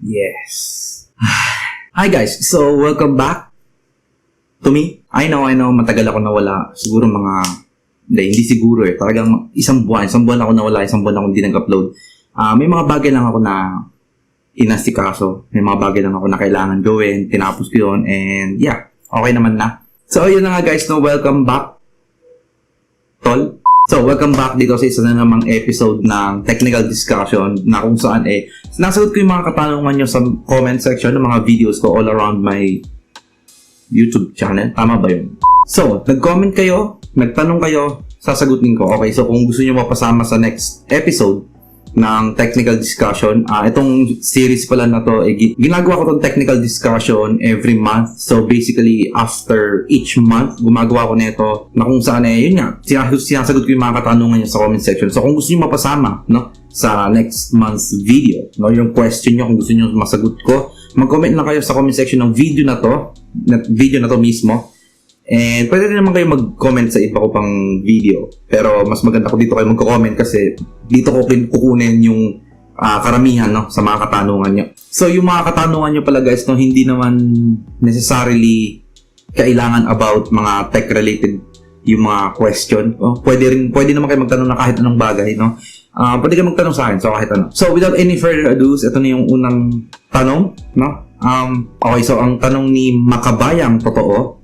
Yes. Hi guys, so welcome back to me. I know, matagal ako nawala. Siguro hindi siguro talagang isang buwan ako nawala, isang buwan ako hindi nag-upload. May mga bagay lang ako na inasikaso. May mga bagay lang ako na kailangan gawin. Tinapos ko yun and yeah, okay naman na. So yun na nga guys, welcome back. Tol. So, welcome back dito sa isa na namang episode ng technical discussion na kung saan sinasagot ko yung mga katanungan nyo sa comment section ng mga videos ko all around my YouTube channel. Tama ba yun? So, nag-comment kayo, nagtanong kayo, sasagutin ko. Okay, so kung gusto nyo mapasama sa next episode ng technical discussion, itong series pala na to, ginagawa ko tong technical discussion every month. So basically, after each month, gumagawa ko nito na kung saan yun nga, sinasagot ko yung mga katanungan nyo sa comment section. So kung gusto nyo mapasama, sa next month's video, yung question nyo, kung gusto nyo masagot ko, mag-comment lang kayo sa comment section ng video na to mismo. And pwede rin naman kayo mag-comment sa iba ko pang video. Pero mas maganda ko dito kayo mag-comment kasi dito ko kukunin yung karamihan sa mga katanungan nyo. So yung mga katanungan nyo pala guys, hindi naman necessarily kailangan about mga tech-related yung mga question. Pwede naman kayo magtanong na kahit anong bagay. Pwede kayo magtanong sa akin, so kahit ano. So without any further ado, ito na yung unang tanong. Okay, so ang tanong ni Makabayang Totoo,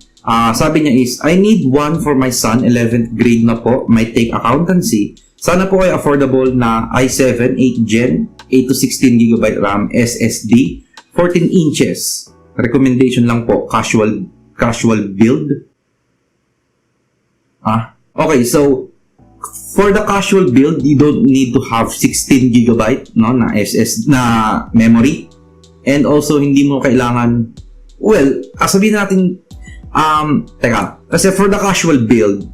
sabi niya is, I need one for my son, 11th grade na po, may take accountancy. Sana po ay affordable na i7, 8 Gen, 8 to 16 GB RAM, SSD, 14 inches. Recommendation lang po, casual build. Okay, so, for the casual build, you don't need to have 16 GB na na memory. And also, hindi mo kailangan, sabihin natin, kasi for the casual build,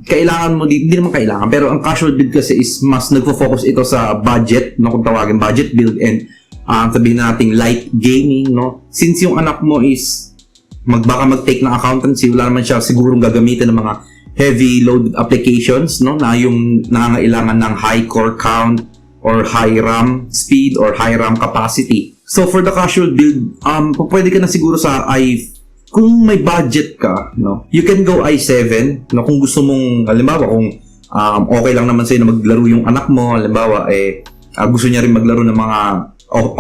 kailangan mo, hindi naman kailangan, pero ang casual build kasi is mas nagfo-focus ito sa budget, kung tawagin budget build and sabihin natin light gaming, since yung anak mo is baka mag-take ng accountancy, wala naman siya sigurong gagamitin ng mga heavy loaded applications, na yung nangangailangan ng high core count or high RAM speed or high RAM capacity. So for the casual build, pwede ka na siguro sa kung may budget ka, you can go i7, kung gusto mong, halimbawa, kung okay lang naman sa'yo na maglaro yung anak mo, halimbawa, gusto niya rin maglaro ng mga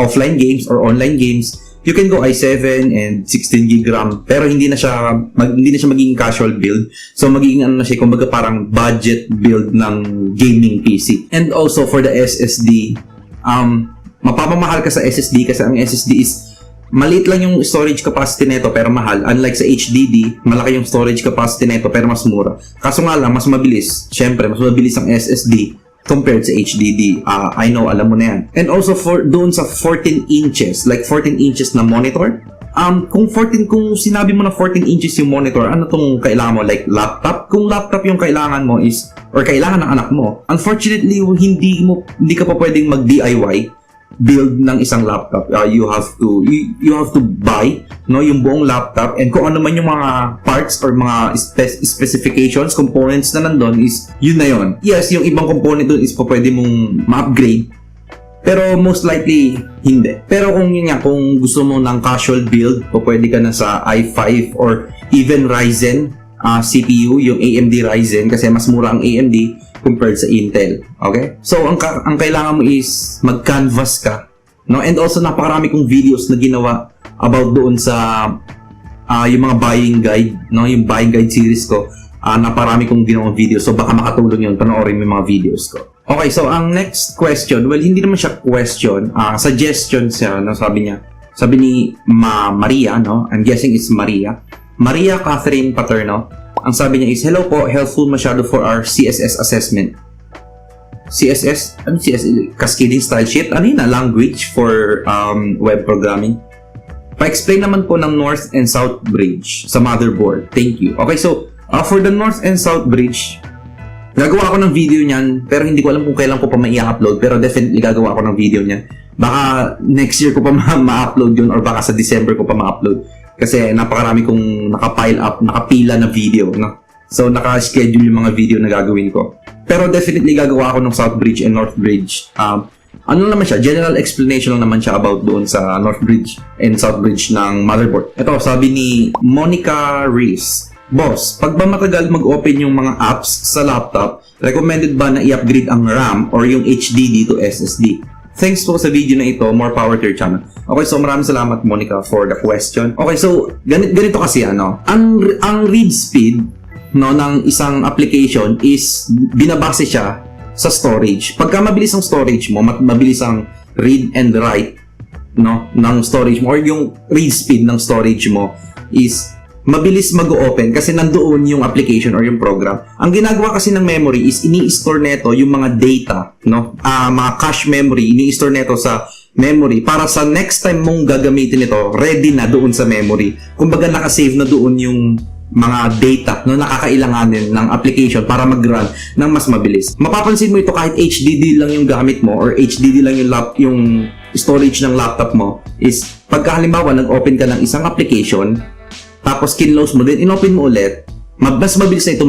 offline games or online games, you can go i7 and 16 GB RAM, pero hindi na siya magiging casual build, so magiging kumbaga parang budget build ng gaming PC. And also for the SSD, mapapamahal ka sa SSD kasi ang SSD is maliit lang yung storage capacity nito pero mahal. Unlike sa HDD, malaki yung storage capacity nito pero mas mura. Kaso nga lang, mas mabilis. Syempre, mas mabilis ang SSD compared sa HDD. I know, alam mo na yan. And also doon sa 14 inches, like 14 inches na monitor. Kung sinabi mo na 14 inches yung monitor, ano tong kailangan mo? Like laptop? Kung laptop yung kailangan mo is, or kailangan ng anak mo, unfortunately, hindi ka pa pwedeng mag-DIY build ng isang laptop. You have to buy yung buong laptop, and kung ano man yung mga parts or mga specifications, components na nandun is yun na yun. Yes, yung ibang component dun is pwede mong ma-upgrade, pero most likely hindi. Pero kung gusto mo ng casual build, pwede ka na sa i5 or even Ryzen CPU, yung AMD Ryzen, kasi mas mura ang AMD compared sa Intel. Okay? So, ang kailangan mo is mag-canvas ka. And also, napakarami kong videos na ginawa about doon sa yung mga buying guide. Yung buying guide series ko. Napakarami kong ginawang videos. So, baka makatulong yun. Panoorin mo yung mga videos ko. Okay, so ang next question, hindi naman siya question. Suggestion siya, Sabi ni Maria, I'm guessing it's Maria. Maria Catherine Paterno. Ang sabi niya is, hello po, helpful masyado for our CSS assessment. CSS? Ano CSS? Cascading Style Sheet? Ano yun na? Language for web programming? Pa-explain naman po ng North and South Bridge sa motherboard. Thank you. Okay, so, for the North and South Bridge, gagawa ako ng video niyan, pero hindi ko alam kung kailan ko pa ma-upload, pero definitely gagawa ako ng video niyan. Baka next year ko pa ma-upload yun, or baka sa December ko pa ma-upload. Kasi napakarami kong nakapile up, nakapila na video, So, naka-schedule yung mga video na gagawin ko. Pero definitely gagawa ako ng South Bridge and North Bridge. ano naman siya, general explanation lang naman siya about doon sa North Bridge and South Bridge ng motherboard. Ito, sabi ni Monica Reese, Boss, pag ba matagal mag-open yung mga apps sa laptop, recommended ba na i-upgrade ang RAM or yung HDD to SSD? Thanks po sa video na ito, more power to your channel. Okay, so maraming salamat Monica for the question. Okay, so ganito kasi ang read speed ng isang application is binabase siya sa storage. Pagka mabilis ang storage mo, mabilis ang read and write ng storage mo, or yung read speed ng storage mo is mabilis mag-open kasi nandoon yung application or yung program. Ang ginagawa kasi ng memory is ini-store neto yung mga data, mga cache memory, ini-store neto sa memory para sa next time mong gagamitin ito, ready na doon sa memory. Kumbaga nakasave na doon yung mga data nakakailanganin ng application para mag-run ng mas mabilis. Mapapansin mo ito kahit HDD lang yung gamit mo or HDD lang yung storage ng laptop mo is pagka halimbawa nag-open ka ng isang application tapos kinlose mo din, in-open mo ulit, mas mabilis na ito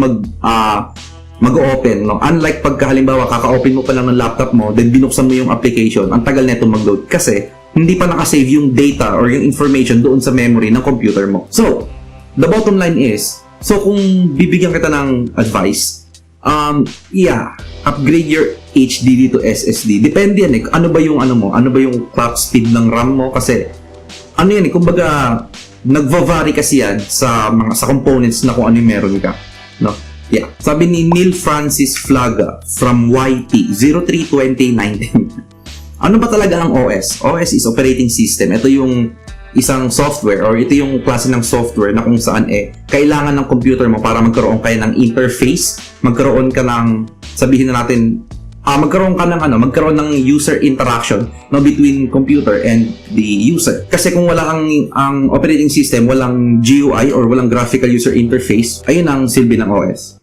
mag-open, Unlike pagka halimbawa kaka-open mo pa lang ng laptop mo then binuksan mo yung application, ang tagal na ito mag-load kasi hindi pa nakasave yung data or yung information doon sa memory ng computer mo. So, the bottom line is, so kung bibigyan kita ng advice, upgrade your HDD to SSD. Depende yan ano ba yung clock speed ng RAM mo kasi kumbaga nagva-vary kasi yan sa components na kung ano yung meron ka, Sabi ni Neil Francis Flaga from YT 03-2019. Ano ba talaga ang OS? OS is operating system. Ito yung isang software or ito yung klase ng software na kung saan kailangan ng computer mo para magkaroon kayo ng interface, magkaroon ka ng, sabihin na natin, magkaroon ng user interaction between computer and the user. Kasi kung wala ang operating system, walang GUI or walang graphical user interface, ayun ang silbi ng OS.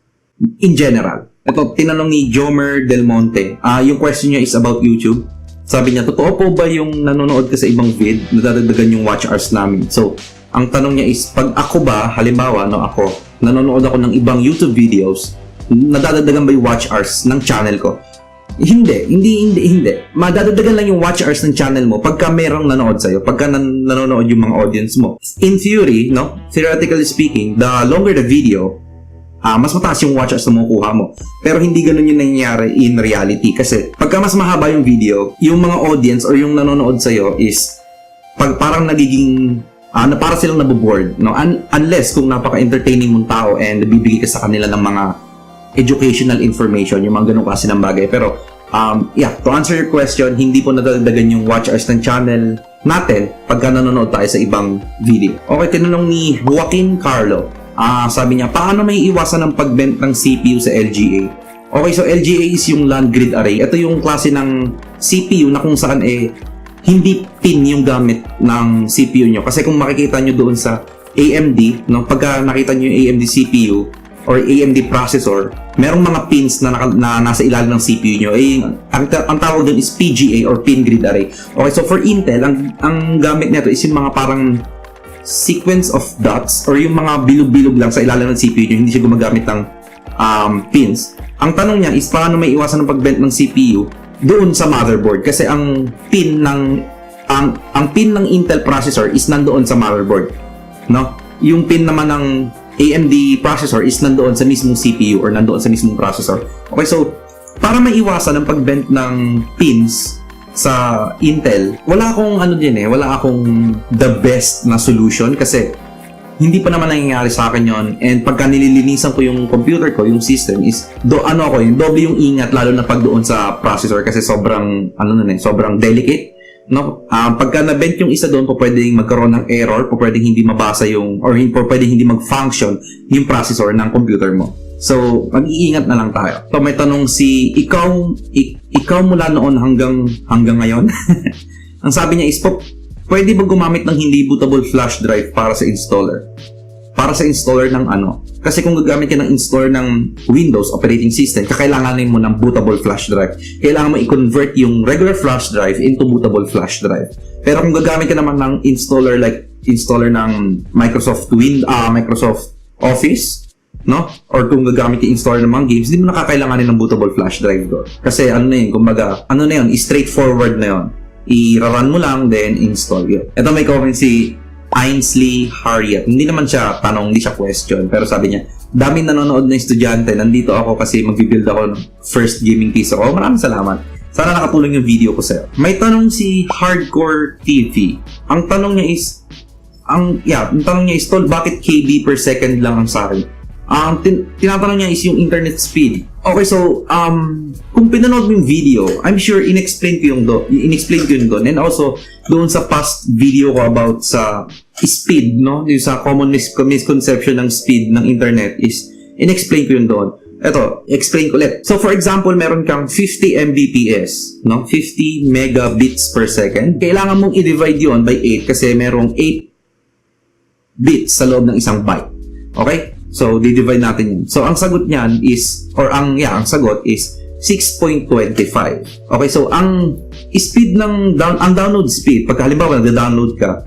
In general. Ito, tinanong ni Jomer Del Monte. Yung question niya is about YouTube. Sabi niya, totoo po ba yung nanonood ka sa ibang vid, nadadagdagan yung watch hours namin? So, ang tanong niya is, pag ako ba, halimbawa, nanonood ako ng ibang YouTube videos, nadadagdagan ba yung watch hours ng channel ko? Hindi. Madadagdagan lang yung watch hours ng channel mo pagka merong nanood sa'yo, pagka nanonood yung mga audience mo. In theory, theoretically speaking, the longer the video, mas mataas yung watch hours na makukuha mo. Pero hindi ganun yung nangyayari in reality. Kasi pagka mas mahaba yung video, yung mga audience or yung nanonood sa'yo is parang nagiging para silang naboboard. Unless kung napaka-entertaining mong tao and nabibigay ka sa kanila ng mga educational information, yung mga ganun kasi ng bagay. Pero, to answer your question, hindi po nadagdagan yung watch hours ng channel natin pagka nanonood tayo sa ibang video. Okay, tinanong ni Joaquin Carlo. Sabi niya, paano may iwasan ng pagbent ng CPU sa LGA? Okay, so LGA is yung land grid array. Ito yung klase ng CPU na kung saan hindi pin yung gamit ng CPU nyo. Kasi kung makikita nyo doon sa AMD, pagka nakita nyo yung AMD CPU or AMD processor, merong mga pins na nasa ilalim ng CPU nyo. Ang tawag doon is PGA or pin grid array. Okay, so for Intel, ang gamit nito is yung mga parang sequence of dots or yung mga bilog-bilog lang sa ilalim ng CPU nyo, hindi siya gumagamit ng pins. Ang tanong niya is paano may iwasan ng pagbent ng CPU doon sa motherboard kasi ang pin ng Intel processor is nandoon sa motherboard, yung pin naman ng AMD processor is nandoon sa mismong CPU or nandoon sa mismong processor. Okay, so para maiwasan ang pagbent ng pins sa Intel, wala akong the best na solution kasi hindi pa naman nangyayari sa akin yon. And pagka nililinisan ko yung computer ko, yung system is doble yung ingat lalo na pag doon sa processor kasi sobrang sobrang delicate. Pagka na-bent yung isa doon, pwedeng magkaroon ng error, pwedeng hindi mabasa pwedeng hindi mag-function yung processor ng computer mo. So, mag-iingat na lang tayo. So, may tanong si ikaw mula noon hanggang ngayon. Ang sabi niya is, pwede ba gumamit ng hindi bootable flash drive para sa installer? Para sa installer ng Kasi kung gagamit ka ng installer ng Windows operating system, kakailanganin mo ng bootable flash drive. Kailangan mo i-convert yung regular flash drive into bootable flash drive. Pero kung gagamit ka naman ng installer ng Microsoft Office, no? Or kung gagamit i-install ng mga games, hindi mo nakakailanganin ng bootable flash drive doon. Kasi ano na yun, kumbaga, ano na yun, straightforward na yun. I-run mo lang, then install yun. Ito may comment si Ainsley Harriet. Hindi naman siya tanong, hindi siya question. Pero sabi niya, daming nanonood na estudyante. Nandito ako kasi mag-build ako ng first gaming PC ako. Maraming salamat. Sana nakatulong yung video ko sa'yo. May tanong si Hardcore TV. Ang tanong niya is, tol, bakit KB per second lang ang sa akin? Tinatanong niya is yung internet speed. Okay, so, kung pinanood mo yung video, I'm sure in-explain ko yung doon. And also, doon sa past video ko about sa speed, no? Yung sa common misconception ng speed ng internet is, in-explain ko yun doon. Ito, explain ko ulit. So, for example, meron kang 50 Mbps, no? 50 megabits per second. Kailangan mong i-divide yun by 8 kasi merong 8 bits sa loob ng isang byte. Okay? So, di-divide natin yun. So, ang sagot niyan is, ang sagot is 6.25. Okay, so, ang speed ang download speed, pagka halimbawa nag-download ka,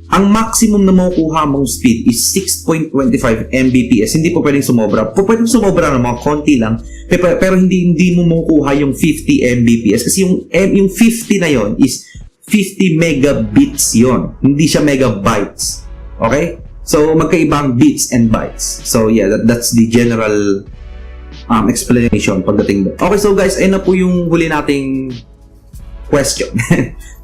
ang maximum na makukuha mong speed is 6.25 Mbps. Hindi po pwedeng sumobra. Pwedeng sumobra ng mga konti lang, pero hindi mo makukuha yung 50 Mbps. Kasi yung 50 na yon is 50 megabits yon. Hindi siya megabytes. Okay? So, magkaibang bits and bytes. So, yeah, that's the general explanation pagdating doon. Okay, so guys, ayun na po yung huli nating question.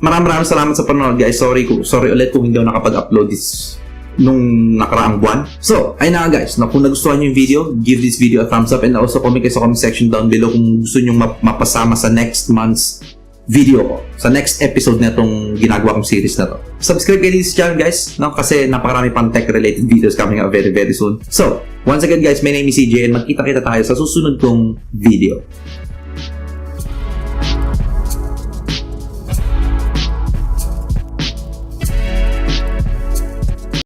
Maraming salamat sa panonood, guys. Sorry ulit kung hindi ako nakapag-upload this nung nakaraang buwan. So, ayun na guys. Kung nagustuhan nyo yung video, give this video a thumbs up and also comment kayo sa comment section down below kung gusto nyo mapasama sa next month's video ko, sa next episode na itong ginagawa kong series na to. Subscribe kayo dito sa channel, guys, no? Kasi napakarami pang tech-related videos coming up very, very soon. So, once again, guys, my name is CJ and magkita-kita tayo sa susunod kong video.